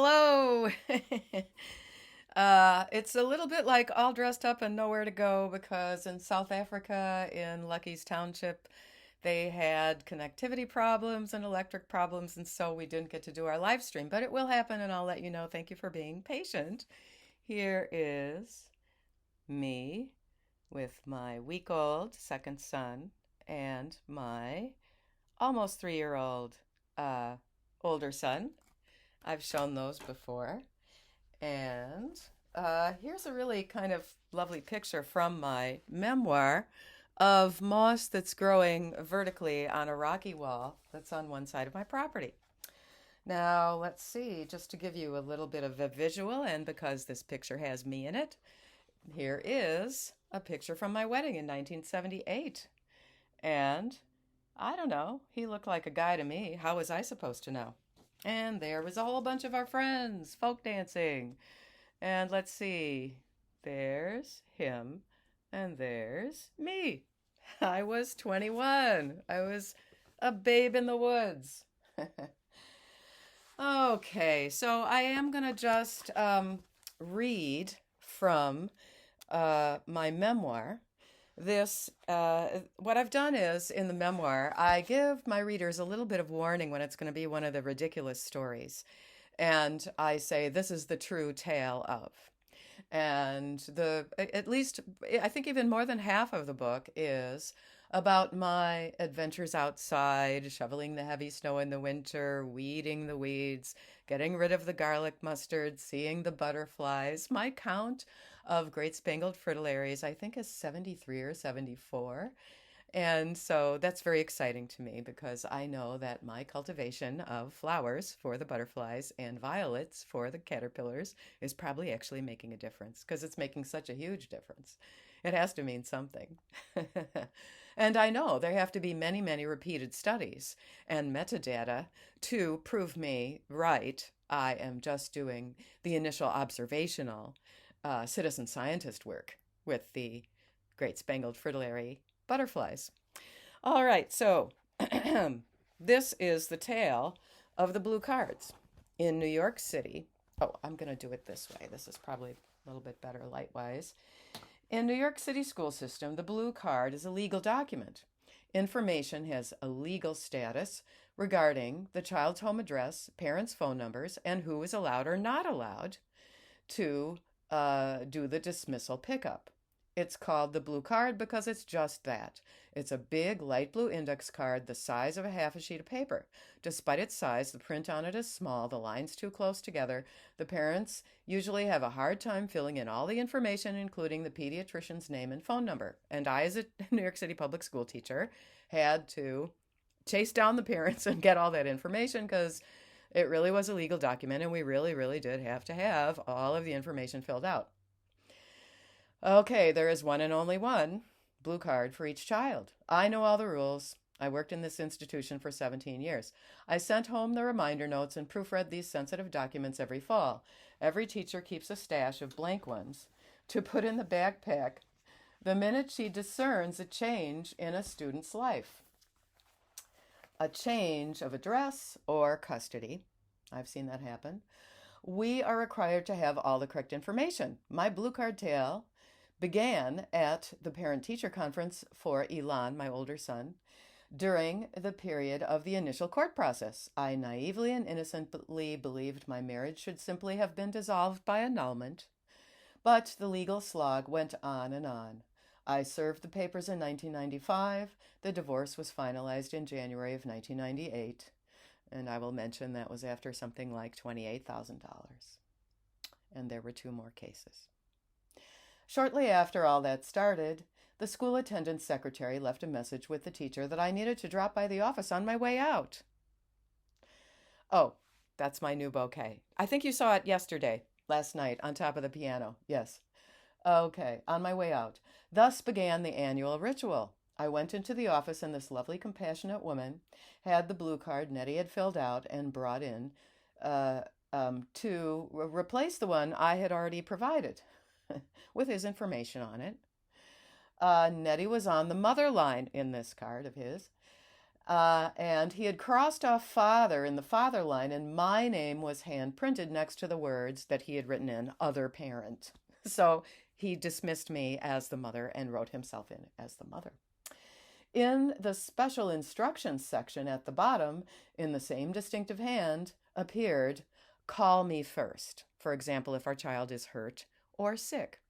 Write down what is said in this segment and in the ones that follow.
Hello. It's a little bit like all dressed up and nowhere to go because in South Africa, in Lucky's Township, they had connectivity problems and electric problems, and so we didn't get to do our live stream. But it will happen, and I'll let you know. Thank you for being patient. Here is me with my week-old second son and my almost 3-year-old uh, older son. I've shown those before. And here's a really kind of lovely picture from my memoir of moss that's growing vertically on a rocky wall that's on one side of my property. Now, let's see, just to give you a little bit of a visual, and because this picture has me in it, here is a picture from my wedding in 1978. And I don't know, he looked like a guy to me. How was I supposed to know? And there was a whole bunch of our friends folk dancing. And let's see, there's him, and there's me. I was 21. I was a babe in the woods. Okay, so I am going to just read from my memoir. What I've done is in the memoir, I give my readers a little bit of warning when it's going to be one of the ridiculous stories. And I say, this is the true tale of. And at least, I think even more than half of the book is about my adventures outside, shoveling the heavy snow in the winter, weeding the weeds, getting rid of the garlic mustard, seeing the butterflies. My count of great spangled fritillaries, I think, is 73 or 74. And so that's very exciting to me because I know that my cultivation of flowers for the butterflies and violets for the caterpillars is probably actually making a difference because it's making such a huge difference. It has to mean something. And I know there have to be many, many repeated studies and metadata to prove me right. I am just doing the initial observational citizen scientist work with the great spangled fritillary butterflies. All right, so this is the tale of the blue cards in New York City. Oh, I'm going to do it this way. This is probably a little bit better light-wise. In New York City school system, the blue card is a legal document. Information has a legal status regarding the child's home address, parents' phone numbers, and who is allowed or not allowed to do the dismissal pickup. It's called the blue card because it's just that. It's a big light blue index card the size of a half a sheet of paper. Despite its size, the print on it is small, the lines too close together. The parents usually have a hard time filling in all the information, including the pediatrician's name and phone number. And I, as a New York City public school teacher, had to chase down the parents and get all that information because it really was a legal document and we really, really did have to have all of the information filled out. Okay, there is one and only one blue card for each child. I know all the rules. I worked in this institution for 17 years. I sent home the reminder notes and proofread these sensitive documents every fall. Every teacher keeps a stash of blank ones to put in the backpack the minute she discerns a change in a student's life. A change of address or custody. I've seen that happen. We are required to have all the correct information. My blue card tale began at the parent-teacher conference for Elon, my older son, during the period of the initial court process. I naively and innocently believed my marriage should simply have been dissolved by annulment, but the legal slog went on and on. I served the papers in 1995. The divorce was finalized in January of 1998, and I will mention that was after something like $28,000. And there were 2 more cases. Shortly after all that started, the school attendance secretary left a message with the teacher that I needed to drop by the office on my way out. Oh, that's my new bouquet. I think you saw it last night, on top of the piano. Yes. Okay, on my way out. Thus began the annual ritual. I went into the office and this lovely, compassionate woman had the blue card Neddy had filled out and brought in to replace the one I had already provided with his information on it. Neddy was on the mother line in this card of his. And he had crossed off father in the father line, and my name was hand printed next to the words that he had written in other parent. So he dismissed me as the mother and wrote himself in as the mother. In the special instructions section at the bottom, in the same distinctive hand, appeared, "Call me first." For example, if our child is hurt or sick,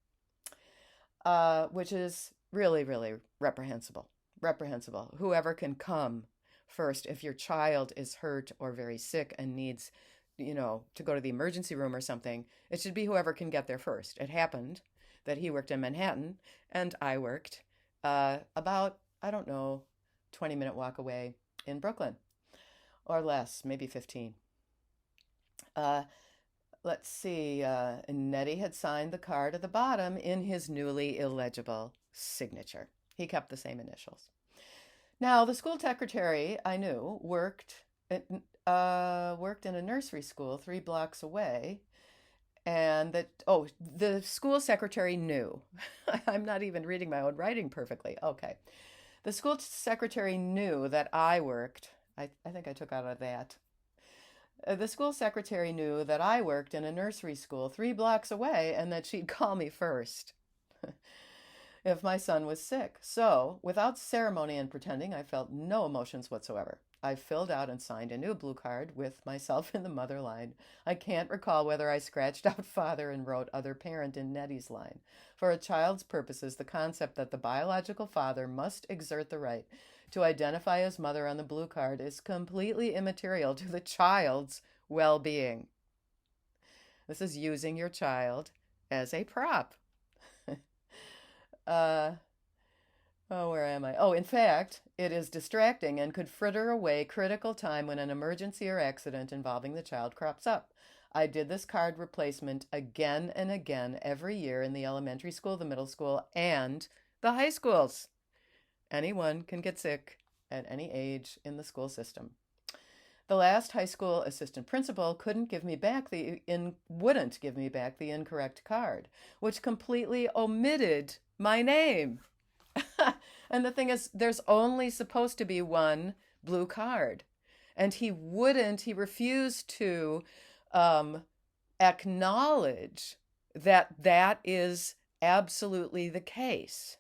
which is really, really reprehensible. Reprehensible. Whoever can come first if your child is hurt or very sick and needs, to go to the emergency room or something, it should be whoever can get there first. It happened that he worked in Manhattan and I worked about, I don't know, 20-minute walk away in Brooklyn, or less, maybe 15. Let's see, Neddy had signed the card at the bottom in his newly illegible signature. He kept the same initials. Now, the school secretary I knew worked in a nursery school 3 blocks away, and the school secretary knew. I'm not even reading my own writing perfectly. Okay. The school secretary knew that I worked. I think I took out of that. The school secretary knew that I worked in a nursery school 3 blocks away and that she'd call me first if my son was sick. So, without ceremony and pretending, I felt no emotions whatsoever. I filled out and signed a new blue card with myself in the mother line. I can't recall whether I scratched out father and wrote other parent in Neddy's line. For a child's purposes, the concept that the biological father must exert the right to identify as mother on the blue card is completely immaterial to the child's well-being. This is using your child as a prop. Where am I? In fact, it is distracting and could fritter away critical time when an emergency or accident involving the child crops up. I did this card replacement again and again every year in the elementary school, the middle school, and the high schools. Anyone can get sick at any age in the school system. The last high school assistant principal wouldn't give me back the incorrect card, which completely omitted my name. And the thing is, there's only supposed to be one blue card. And he refused to acknowledge that is absolutely the case.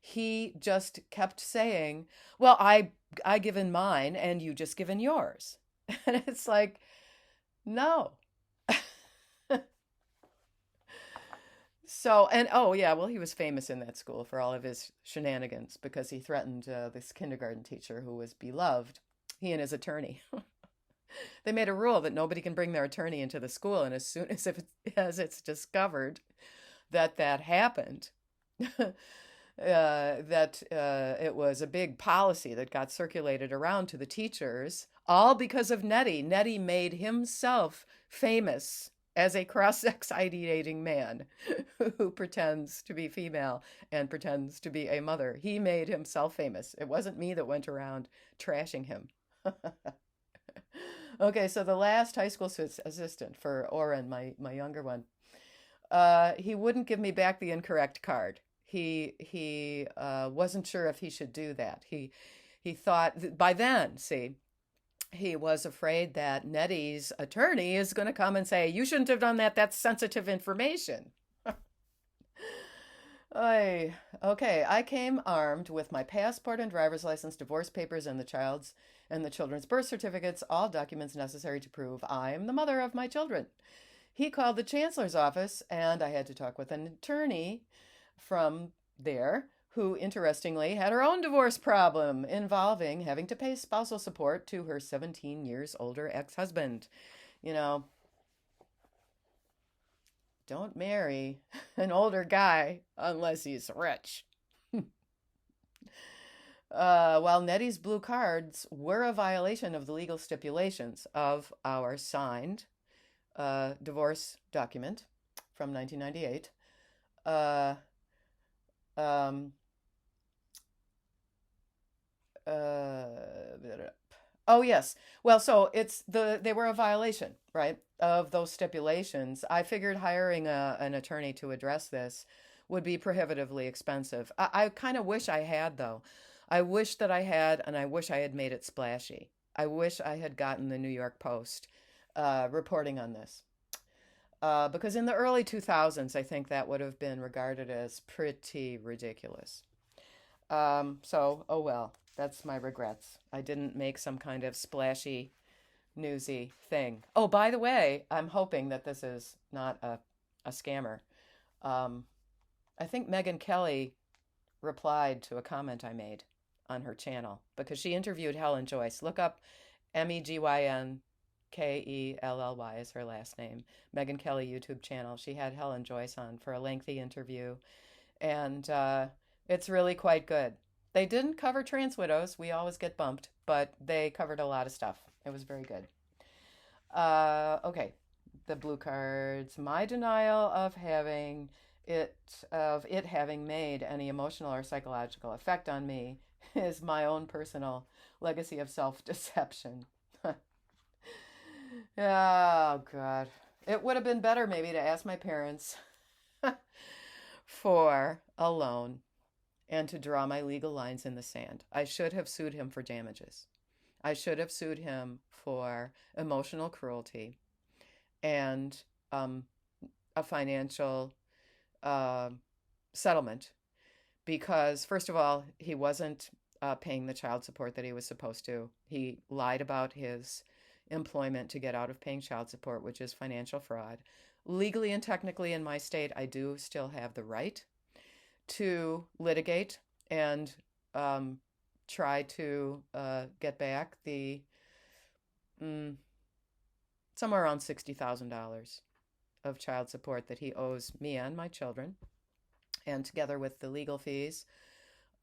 He just kept saying, well, I given mine and you just given yours. And it's like, no. So, and he was famous in that school for all of his shenanigans because he threatened this kindergarten teacher who was beloved, he and his attorney. They made a rule that nobody can bring their attorney into the school, and as soon as it's discovered that happened, it was a big policy that got circulated around to the teachers, all because of Neddy. Neddy made himself famous as a cross-sex ideating man who pretends to be female and pretends to be a mother. He made himself famous. It wasn't me that went around trashing him. Okay, so the last high school assistant for Oren, my younger one, he wouldn't give me back the incorrect card. He wasn't sure if he should do that. He thought, by then, see, he was afraid that Neddy's attorney is going to come and say, you shouldn't have done that. That's sensitive information. Okay, I came armed with my passport and driver's license, divorce papers, and the children's birth certificates, all documents necessary to prove I am the mother of my children. He called the chancellor's office, and I had to talk with an attorney from there, who interestingly had her own divorce problem involving having to pay spousal support to her 17 years older ex-husband. Don't marry an older guy unless he's rich. While Neddy's blue cards were a violation of the legal stipulations of our signed divorce document from 1998, yes. Well, so they were a violation, right, of those stipulations. I figured hiring an attorney to address this would be prohibitively expensive. I kind of wish I had, though. I wish that I had, and I wish I had made it splashy. I wish I had gotten the New York Post reporting on this. Because in the early 2000s, I think that would have been regarded as pretty ridiculous. So, oh well, that's my regrets. I didn't make some kind of splashy, newsy thing. Oh, by the way, I'm hoping that this is not a scammer. Um, I think Megyn Kelly replied to a comment I made on her channel because she interviewed Helen Joyce. Look up Megyn Kelly is her last name. Megyn Kelly YouTube channel. She had Helen Joyce on for a lengthy interview, and it's really quite good. They didn't cover trans widows. We always get bumped, but they covered a lot of stuff. It was very good. Okay, the blue cards. My denial of it having made any emotional or psychological effect on me is my own personal legacy of self-deception. Oh God. It would have been better maybe to ask my parents for a loan and to draw my legal lines in the sand. I should have sued him for damages. I should have sued him for emotional cruelty and a financial uh, settlement because, first of all, he wasn't paying the child support that he was supposed to. He lied about his employment to get out of paying child support, which is financial fraud. Legally and technically in my state, I do still have the right to litigate and try to get back the somewhere around $60,000 of child support that he owes me and my children. And together with the legal fees,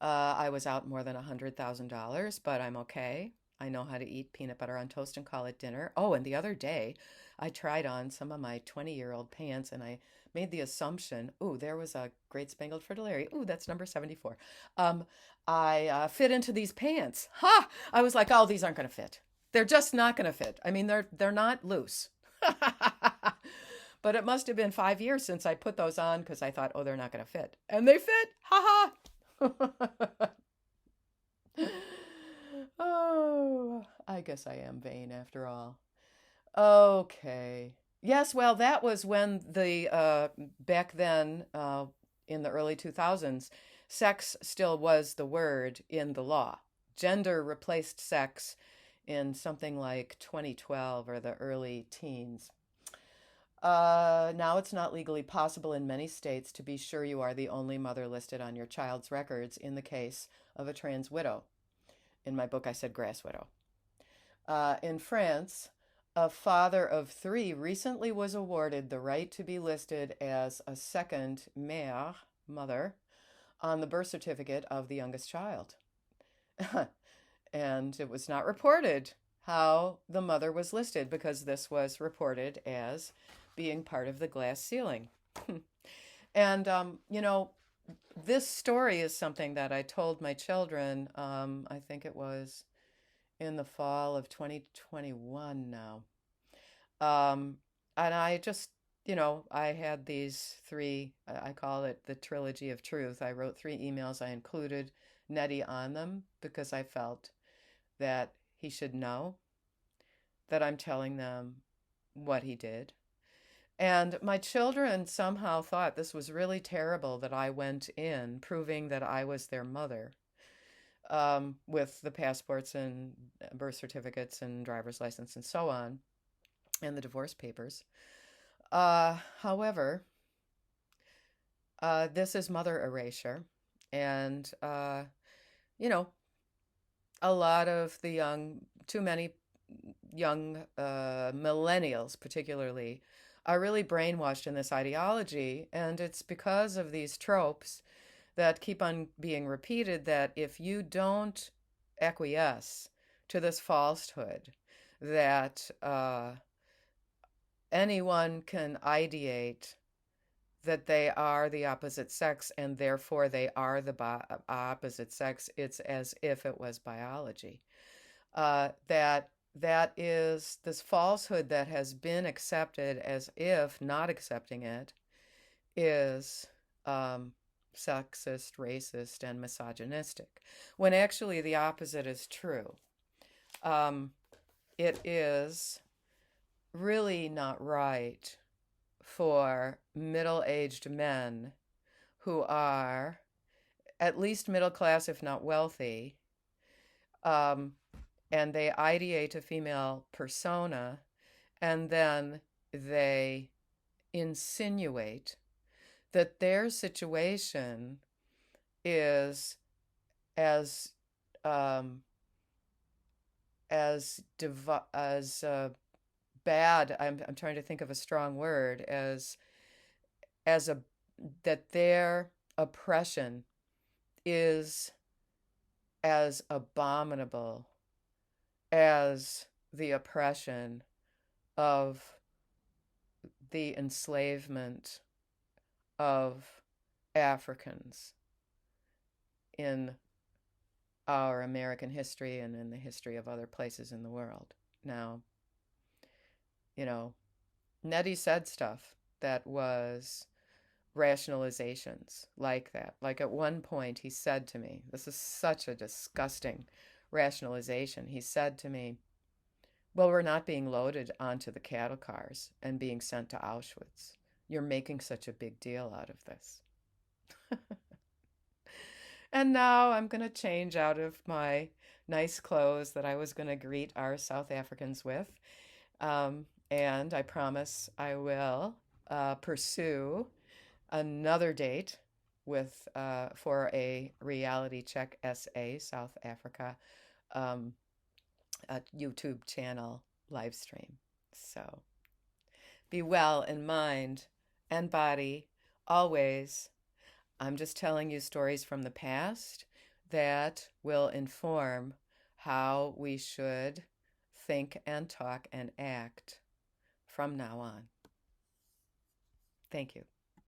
I was out more than $100,000, but I'm okay. I know how to eat peanut butter on toast and call it dinner. Oh, and the other day, I tried on some of my 20-year-old pants and I made the assumption, ooh, there was a Great Spangled Fritillary. Ooh, that's number 74. I fit into these pants. Ha! I was like, oh, these aren't going to fit. They're just not going to fit. I mean, they're not loose. But it must have been 5 years since I put those on because I thought, oh, they're not going to fit. And they fit. Ha ha. Oh, I guess I am vain after all. Okay. Yes, well, that was when back then, in the early 2000s, sex still was the word in the law. Gender replaced sex in something like 2012 or the early teens. Now it's not legally possible in many states to be sure you are the only mother listed on your child's records in the case of a trans widow. In my book, I said grass widow. In France, a father of three recently was awarded the right to be listed as a second mère, mother, on the birth certificate of the youngest child. And it was not reported how the mother was listed because this was reported as being part of the glass ceiling. And, this story is something that I told my children, I think it was in the fall of 2021 now. And I just, I had these three, I call it the trilogy of truth. I wrote 3 emails. I included Neddy on them because I felt that he should know that I'm telling them what he did. And my children somehow thought this was really terrible that I went in proving that I was their mother with the passports and birth certificates and driver's license and so on, and the divorce papers. However, this is mother erasure. And, a lot of too many young millennials particularly, are really brainwashed in this ideology. And it's because of these tropes that keep on being repeated that if you don't acquiesce to this falsehood that anyone can ideate that they are the opposite sex and therefore they are the opposite sex, it's as if it was biology. That is this falsehood that has been accepted as if not accepting it is sexist, racist, and misogynistic, when actually the opposite is true. Um, it is really not right for middle-aged men who are at least middle class, if not wealthy, um, and they ideate a female persona, and then they insinuate that their situation is as um, as bad. I'm trying to think of a strong word, as a that their oppression is as abominable as the oppression of the enslavement of Africans in our American history and in the history of other places in the world. Now, you know, Neddy said stuff that was rationalizations like that. Like at one point, he said to me, this is such a disgusting rationalization. He said to me, well, we're not being loaded onto the cattle cars and being sent to Auschwitz. You're making such a big deal out of this. And now I'm going to change out of my nice clothes that I was going to greet our South Africans with. And I promise I will pursue another date with for a Reality Check SA South Africa um, a YouTube channel live stream. So be well in mind and body always. I'm just telling you stories from the past that will inform how we should think and talk and act from now on. Thank you.